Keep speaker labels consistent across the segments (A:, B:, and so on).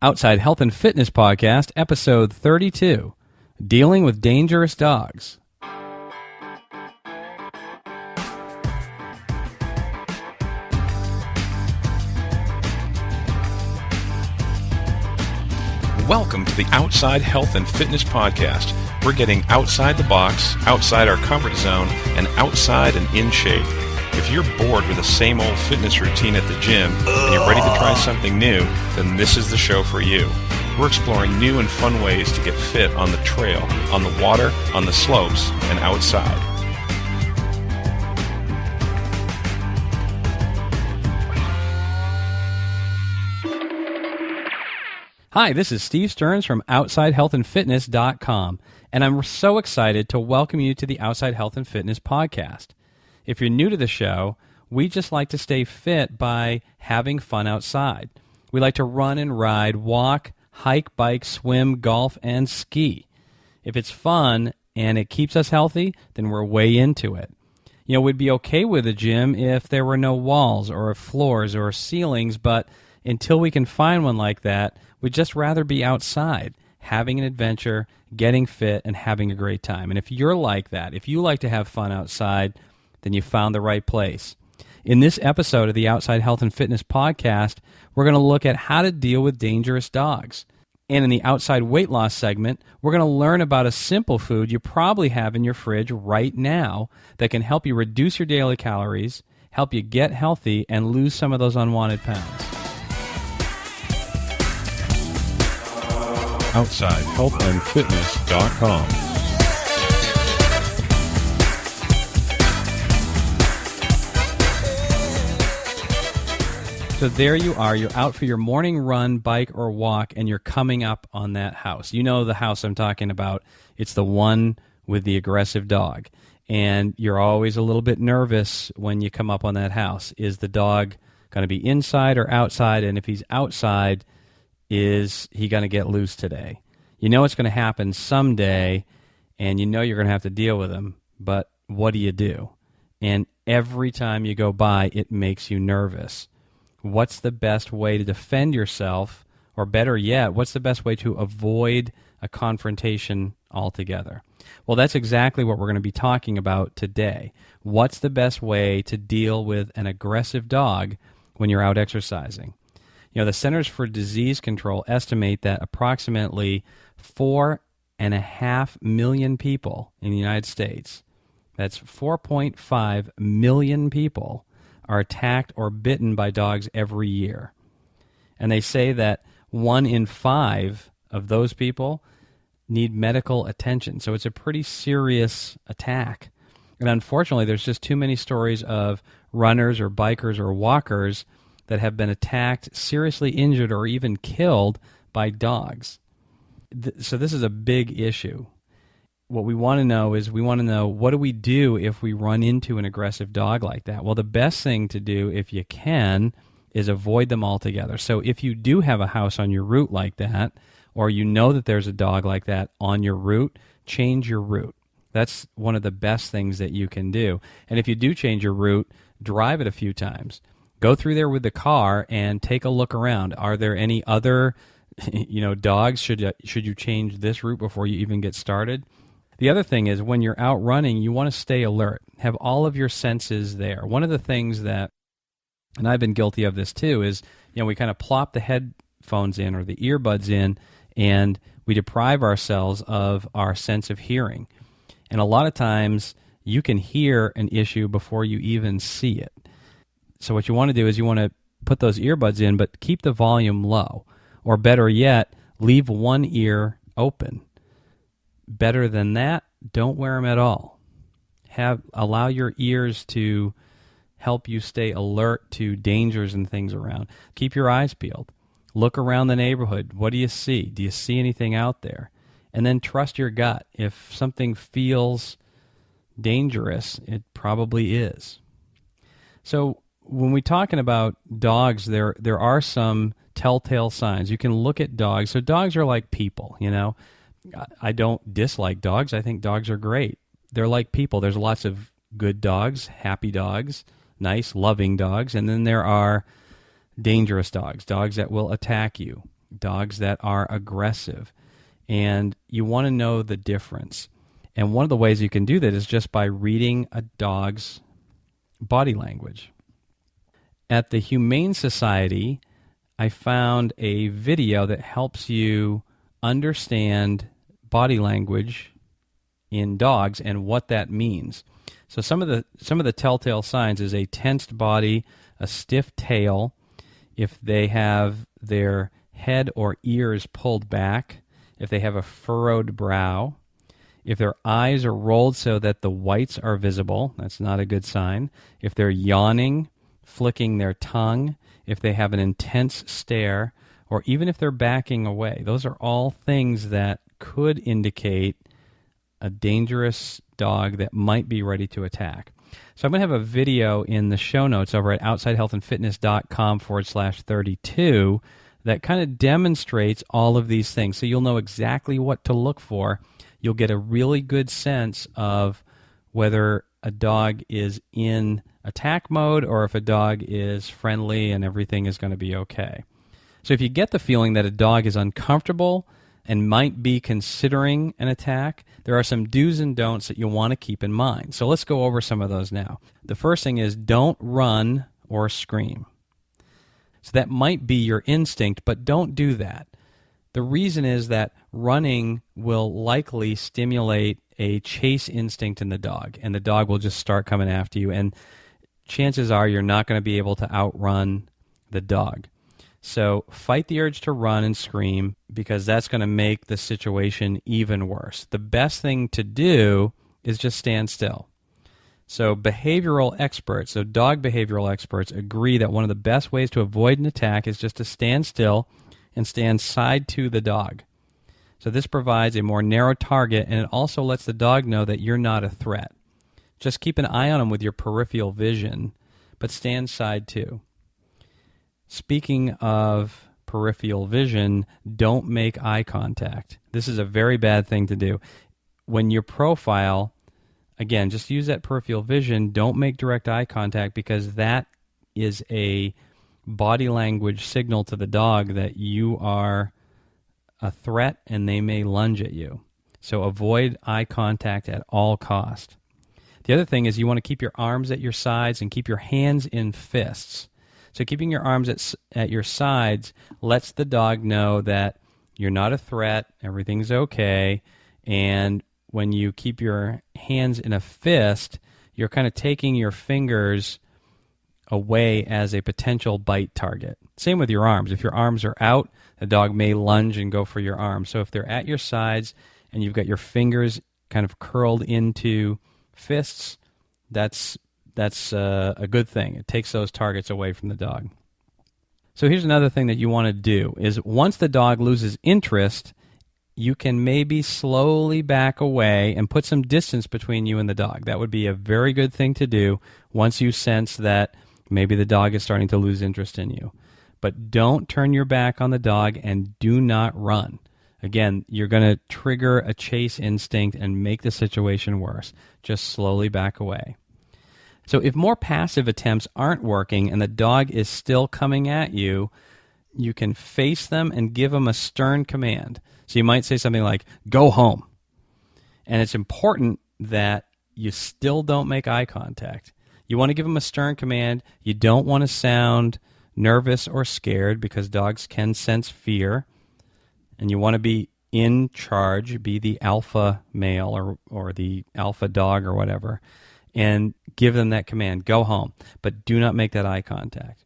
A: Outside Health and Fitness Podcast, Episode 32, Dealing with Dangerous Dogs.
B: Welcome to the Outside Health and Fitness Podcast. We're getting outside the box, outside our comfort zone, and outside and in shape. If you're bored with the same old fitness routine at the gym and you're ready to try something new, then this is the show for you. We're exploring new and fun ways to get fit on the trail, on the water, on the slopes, and outside.
A: Hi, this is Steve Stearns from OutsideHealthAndFitness.com, and I'm so excited to welcome you to the Outside Health and Fitness Podcast. If you're new to the show, we just like to stay fit by having fun outside. We like to run and ride, walk, hike, bike, swim, golf, and ski. If it's fun and it keeps us healthy, then we're way into it. You know, we'd be okay with a gym if there were no walls or floors or ceilings, but until we can find one like that, we'd just rather be outside, having an adventure, getting fit, and having a great time. And if you're like that, if you like to have fun outside, then you found the right place. In this episode of the Outside Health and Fitness Podcast, we're going to look at how to deal with dangerous dogs. And in the Outside Weight Loss segment, we're going to learn about a simple food you probably have in your fridge right now that can help you reduce your daily calories, help you get healthy, and lose some of those unwanted pounds.
B: OutsideHealthAndFitness.com.
A: So there you are, you're out for your morning run, bike, or walk, and you're coming up on that house. You know the house I'm talking about. It's the one with the aggressive dog. And you're always a little bit nervous when you come up on that house. Is the dog going to be inside or outside? And if he's outside, is he going to get loose today? You know it's going to happen someday, and you know you're going to have to deal with him, but what do? And every time you go by, it makes you nervous. What's the best way to defend yourself, or better yet, what's the best way to avoid a confrontation altogether? Well, that's exactly what we're going to be talking about today. What's the best way to deal with an aggressive dog when you're out exercising? You know, the Centers for Disease Control estimate that approximately 4.5 million people in the United States, that's 4.5 million people, are attacked or bitten by dogs every year. And they say that 1 in 5 of those people need medical attention. So it's a pretty serious attack. And unfortunately, there's just too many stories of runners or bikers or walkers that have been attacked, seriously injured, or even killed by dogs. So this is a big issue. What we want to know is what do we do if we run into an aggressive dog like that? Well, the best thing to do, if you can, is avoid them altogether. So if you do have a house on your route like that, or you know that there's a dog like that on your route, change your route. That's one of the best things that you can do. And if you do change your route, drive it a few times. Go through there with the car and take a look around. Are there any other, dogs? Should you change this route before you even get started? The other thing is when you're out running, you want to stay alert. Have all of your senses there. One of the things that, and I've been guilty of this too, is we kind of plop the headphones in or the earbuds in, and we deprive ourselves of our sense of hearing. And a lot of times you can hear an issue before you even see it. So what you want to do is you want to put those earbuds in, but keep the volume low. Or better yet, leave one ear open. Better than that, don't wear them at all. Allow your ears to help you stay alert to dangers and things around. Keep your eyes peeled. Look around the neighborhood. What do you see? Do you see anything out there? And then trust your gut. If something feels dangerous, it probably is. So when we're talking about dogs, there are some telltale signs. You can look at dogs. So dogs are like people, I don't dislike dogs. I think dogs are great. They're like people. There's lots of good dogs, happy dogs, nice, loving dogs, and then there are dangerous dogs, dogs that will attack you. dogs that are aggressive. And you want to know the difference. And one of the ways you can do that is just by reading a dog's body language. At the Humane Society, I found a video that helps you understand body language in dogs and what that means. So some of the telltale signs is a tensed body, a stiff tail, if they have their head or ears pulled back, if they have a furrowed brow, if their eyes are rolled so that the whites are visible, that's not a good sign, if they're yawning, flicking their tongue, if they have an intense stare, or even if they're backing away. Those are all things that could indicate a dangerous dog that might be ready to attack. So I'm going to have a video in the show notes over at outsidehealthandfitness.com/32 that kind of demonstrates all of these things. So you'll know exactly what to look for. You'll get a really good sense of whether a dog is in attack mode or if a dog is friendly and everything is going to be okay. So if you get the feeling that a dog is uncomfortable and might be considering an attack, there are some do's and don'ts that you'll want to keep in mind. So let's go over some of those now. The first thing is don't run or scream. So that might be your instinct, but don't do that. The reason is that running will likely stimulate a chase instinct in the dog, and the dog will just start coming after you, and chances are you're not going to be able to outrun the dog. So fight the urge to run and scream, because that's going to make the situation even worse. The best thing to do is just stand still. So behavioral experts, so dog behavioral experts, agree that one of the best ways to avoid an attack is just to stand still and stand side to the dog. So this provides a more narrow target, and it also lets the dog know that you're not a threat. Just keep an eye on them with your peripheral vision, but stand side to. Speaking of peripheral vision, don't make eye contact. This is a very bad thing to do. When you profile, again, just use that peripheral vision. Don't make direct eye contact, because that is a body language signal to the dog that you are a threat and they may lunge at you. So avoid eye contact at all cost. The other thing is you want to keep your arms at your sides and keep your hands in fists. So keeping your arms at your sides lets the dog know that you're not a threat, everything's okay, and when you keep your hands in a fist, you're kind of taking your fingers away as a potential bite target. Same with your arms. If your arms are out, the dog may lunge and go for your arms. So if they're at your sides and you've got your fingers kind of curled into fists, that's a good thing. It takes those targets away from the dog. So here's another thing that you want to do is once the dog loses interest, you can maybe slowly back away and put some distance between you and the dog. That would be a very good thing to do once you sense that maybe the dog is starting to lose interest in you. But don't turn your back on the dog and do not run. Again, you're going to trigger a chase instinct and make the situation worse. Just slowly back away. So if more passive attempts aren't working and the dog is still coming at you, you can face them and give them a stern command. So you might say something like, "Go home." And it's important that you still don't make eye contact. You want to give them a stern command. You don't want to sound nervous or scared, because dogs can sense fear. And you want to be in charge, be the alpha male or the alpha dog or whatever, and give them that command, "Go home," but do not make that eye contact.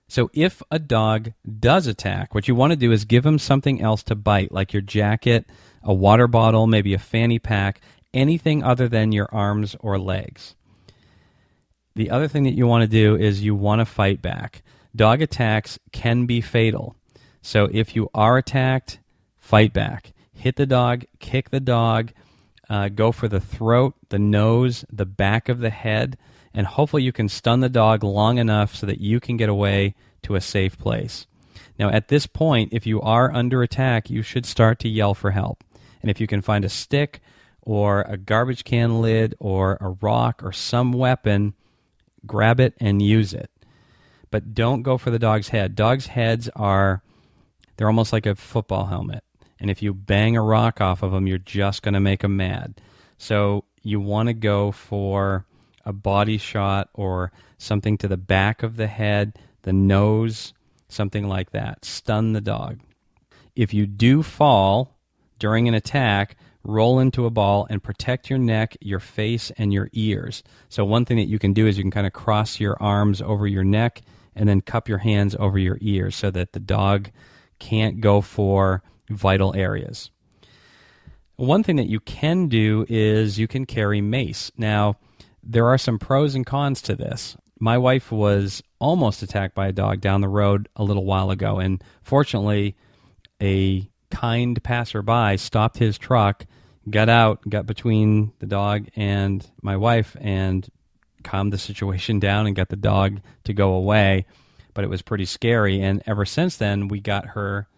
A: So if a dog does attack, what you want to do is give them something else to bite, like your jacket, a water bottle, maybe a fanny pack, anything other than your arms or legs. The other thing that you want to do is you want to fight back. Dog attacks can be fatal. So if you are attacked, fight back. Hit the dog, kick the dog, go for the throat, the nose, the back of the head, and hopefully you can stun the dog long enough so that you can get away to a safe place. Now at this point, if you are under attack, you should start to yell for help. And if you can find a stick or a garbage can lid or a rock or some weapon, grab it and use it. But don't go for the dog's head. Dogs' heads are They're almost like a football helmet. And if you bang a rock off of them, you're just going to make them mad. So you want to go for a body shot or something to the back of the head, the nose, something like that. Stun the dog. If you do fall during an attack, roll into a ball and protect your neck, your face, and your ears. So one thing that you can do is you can kind of cross your arms over your neck and then cup your hands over your ears so that the dog can't go for vital areas. One thing that you can do is you can carry mace. Now, there are some pros and cons to this. My wife was almost attacked by a dog down the road a little while ago, and fortunately, a kind passerby stopped his truck, got out, got between the dog and my wife, and calmed the situation down and got the dog to go away. But it was pretty scary, and ever since then, we got her,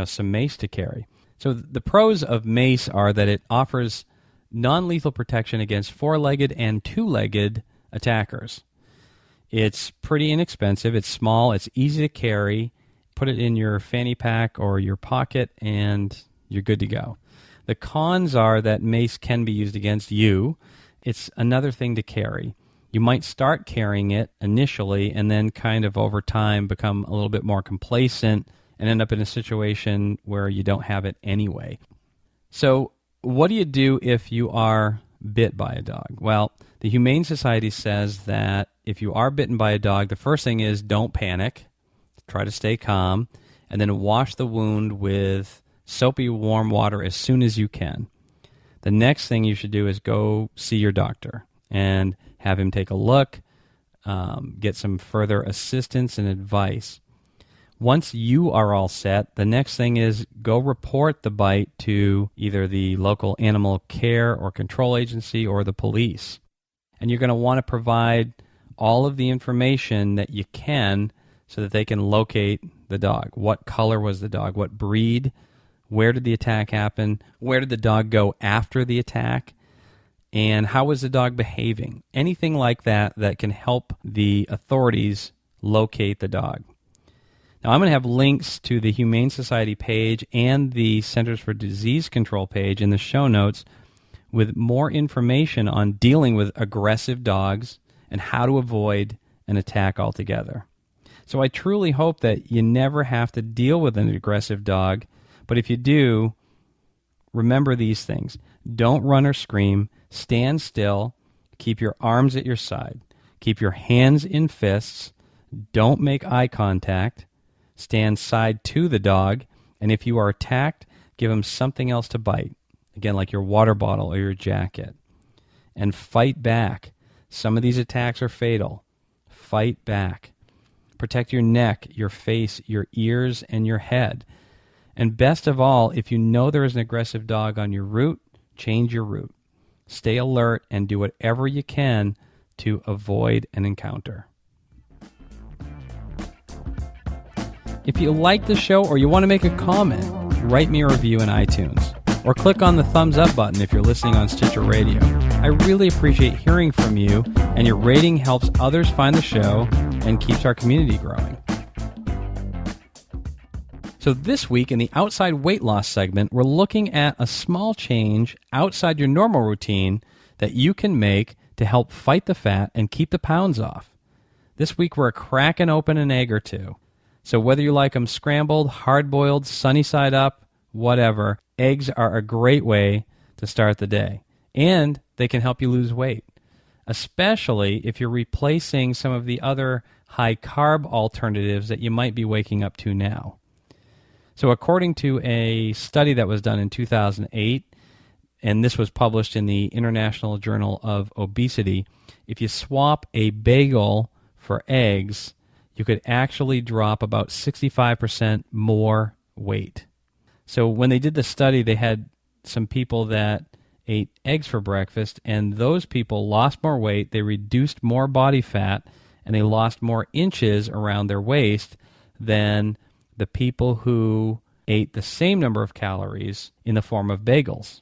A: some mace to carry. So the pros of mace are that it offers non-lethal protection against four-legged and two-legged attackers. It's pretty inexpensive. It's small. It's easy to carry. Put it in your fanny pack or your pocket, and you're good to go. The cons are that mace can be used against you. It's another thing to carry. You might start carrying it initially and then kind of over time become a little bit more complacent and end up in a situation where you don't have it anyway. So what do you do if you are bit by a dog? Well, the Humane Society says that if you are bitten by a dog, the first thing is don't panic. Try to stay calm, and then wash the wound with soapy warm water as soon as you can. The next thing you should do is go see your doctor and have him take a look, get some further assistance and advice. Once you are all set, the next thing is go report the bite to either the local animal care or control agency or the police. And you're going to want to provide all of the information that you can so that they can locate the dog. What color was the dog? What breed? Where did the attack happen? Where did the dog go after the attack? And how was the dog behaving? Anything like that that can help the authorities locate the dog. Now, I'm going to have links to the Humane Society page and the Centers for Disease Control page in the show notes with more information on dealing with aggressive dogs and how to avoid an attack altogether. So I truly hope that you never have to deal with an aggressive dog, but if you do, remember these things. Don't run or scream. Stand still. Keep your arms at your side. Keep your hands in fists. Don't make eye contact. Stand side to the dog, and if you are attacked, give him something else to bite. Again, like your water bottle or your jacket. And fight back. Some of these attacks are fatal. Fight back. Protect your neck, your face, your ears, and your head. And best of all, if you know there is an aggressive dog on your route, change your route. Stay alert and do whatever you can to avoid an encounter. If you like the show or you want to make a comment, write me a review in iTunes. Or click on the thumbs up button if you're listening on Stitcher Radio. I really appreciate hearing from you, and your rating helps others find the show and keeps our community growing. So this week in the Outside Weight Loss segment, we're looking at a small change outside your normal routine that you can make to help fight the fat and keep the pounds off. This week we're cracking open an egg or two. So whether you like them scrambled, hard-boiled, sunny side up, whatever, eggs are a great way to start the day. And they can help you lose weight, especially if you're replacing some of the other high-carb alternatives that you might be waking up to now. So according to a study that was done in 2008, and this was published in the International Journal of Obesity, if you swap a bagel for eggs, you could actually drop about 65% more weight. So when they did the study, they had some people that ate eggs for breakfast, and those people lost more weight, they reduced more body fat, and they lost more inches around their waist than the people who ate the same number of calories in the form of bagels.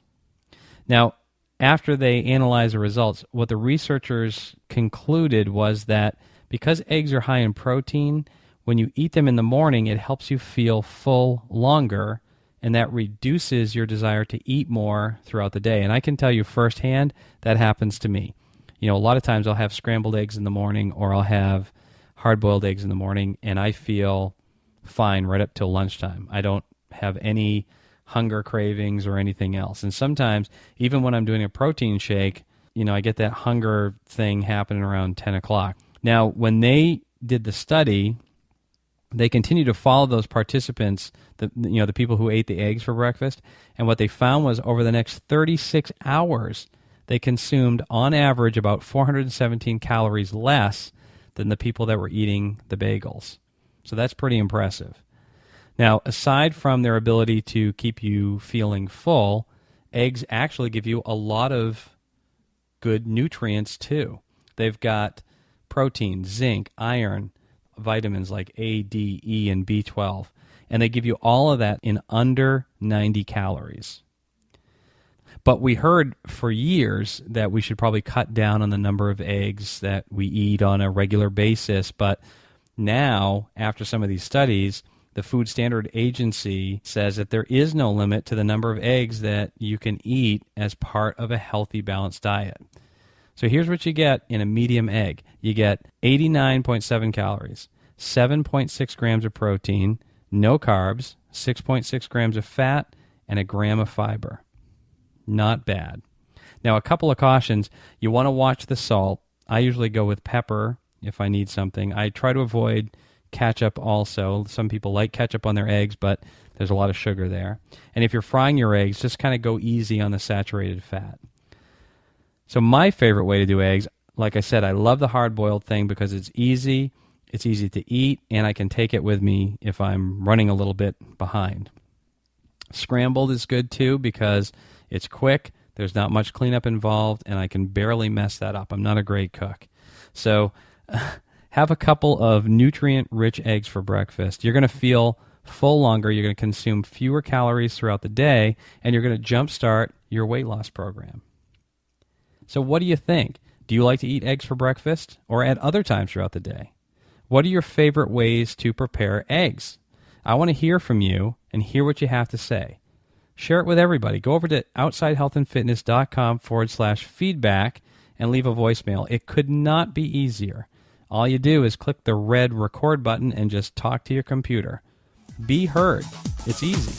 A: Now, after they analyzed the results, what the researchers concluded was that because eggs are high in protein, when you eat them in the morning, it helps you feel full longer, and that reduces your desire to eat more throughout the day. And I can tell you firsthand that happens to me. A lot of times I'll have scrambled eggs in the morning, or I'll have hard-boiled eggs in the morning, and I feel fine right up till lunchtime. I don't have any hunger cravings or anything else. And sometimes, even when I'm doing a protein shake, I get that hunger thing happening around 10 o'clock. Now, when they did the study, they continued to follow those participants, the people who ate the eggs for breakfast, and what they found was over the next 36 hours, they consumed, on average, about 417 calories less than the people that were eating the bagels. So that's pretty impressive. Now, aside from their ability to keep you feeling full, eggs actually give you a lot of good nutrients too. They've got protein, zinc, iron, vitamins like A, D, E, and B12, and they give you all of that in under 90 calories. But we heard for years that we should probably cut down on the number of eggs that we eat on a regular basis, but now, after some of these studies, the Food Standard Agency says that there is no limit to the number of eggs that you can eat as part of a healthy, balanced diet. So here's what you get in a medium egg. You get 89.7 calories, 7.6 grams of protein, no carbs, 6.6 grams of fat, and a gram of fiber. Not bad. Now, a couple of cautions. You want to watch the salt. I usually go with pepper if I need something. I try to avoid ketchup also. Some people like ketchup on their eggs, but there's a lot of sugar there. And if you're frying your eggs, just kind of go easy on the saturated fat. So my favorite way to do eggs, like I said, I love the hard-boiled thing because it's easy to eat, and I can take it with me if I'm running a little bit behind. Scrambled is good too because it's quick, there's not much cleanup involved, and I can barely mess that up. I'm not a great cook. So have a couple of nutrient-rich eggs for breakfast. You're going to feel full longer, you're going to consume fewer calories throughout the day, and you're going to jumpstart your weight loss program. So what do you think? Do you like to eat eggs for breakfast or at other times throughout the day? What are your favorite ways to prepare eggs? I want to hear from you and hear what you have to say. Share it with everybody. Go over to outsidehealthandfitness.com/feedback and leave a voicemail. It could not be easier. All you do is click the red record button and just talk to your computer. Be heard. It's easy.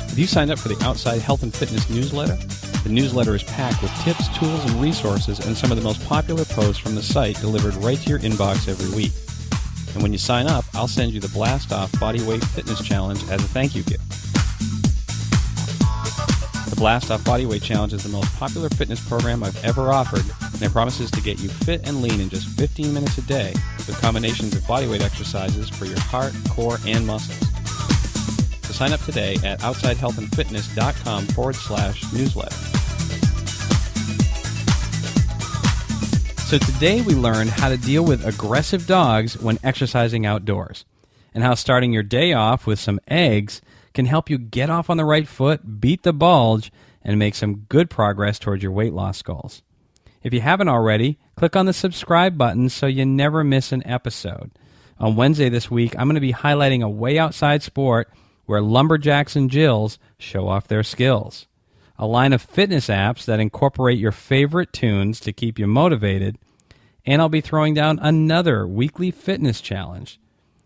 A: Have you signed up for the Outside Health and Fitness newsletter? The newsletter is packed with tips, tools, and resources, and some of the most popular posts from the site delivered right to your inbox every week. And when you sign up, I'll send you the Blast Off Bodyweight Fitness Challenge as a thank you gift. The Blast Off Bodyweight Challenge is the most popular fitness program I've ever offered, and it promises to get you fit and lean in just 15 minutes a day with combinations of bodyweight exercises for your heart, core, and muscles. So sign up today at outsidehealthandfitness.com/newsletter. So today we learned how to deal with aggressive dogs when exercising outdoors, and how starting your day off with some eggs can help you get off on the right foot, beat the bulge, and make some good progress towards your weight loss goals. If you haven't already, click on the subscribe button so you never miss an episode. On Wednesday this week, I'm going to be highlighting a way outside sport where lumberjacks and Jills show off their skills. A line of fitness apps that incorporate your favorite tunes to keep you motivated, and I'll be throwing down another weekly fitness challenge.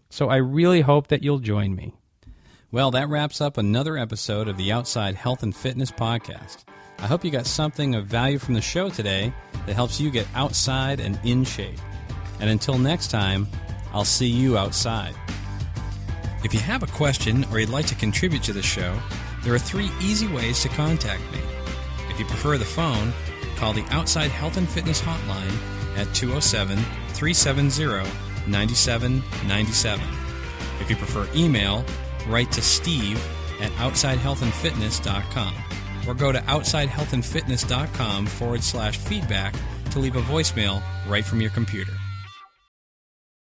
A: So I really hope that you'll join me. Well, that wraps up another episode of the Outside Health and Fitness Podcast. I hope you got something of value from the show today that helps you get outside and in shape. And until next time, I'll see you outside. If you have a question or you'd like to contribute to the show, there are 3 easy ways to contact me. If you prefer the phone, call the Outside Health and Fitness hotline at 207-370-9797. If you prefer email, write to steve@outsidehealthandfitness.com or go to outsidehealthandfitness.com/feedback to leave a voicemail right from your computer.